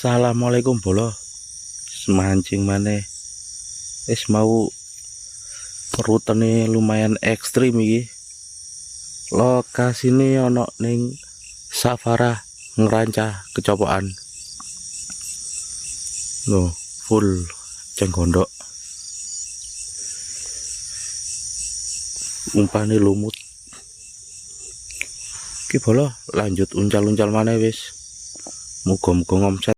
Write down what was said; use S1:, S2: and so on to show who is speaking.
S1: Assalamualaikum bolo. Semancing maneh. Wis mau rutene lumayan ekstrim iki. Lokasine ana ning Savara Ngerancah Kecopokan. Loh, full cenggondok. Umpane lumut. Ki bolo lanjut uncal-uncal maneh wis. Muga-muga ngomset.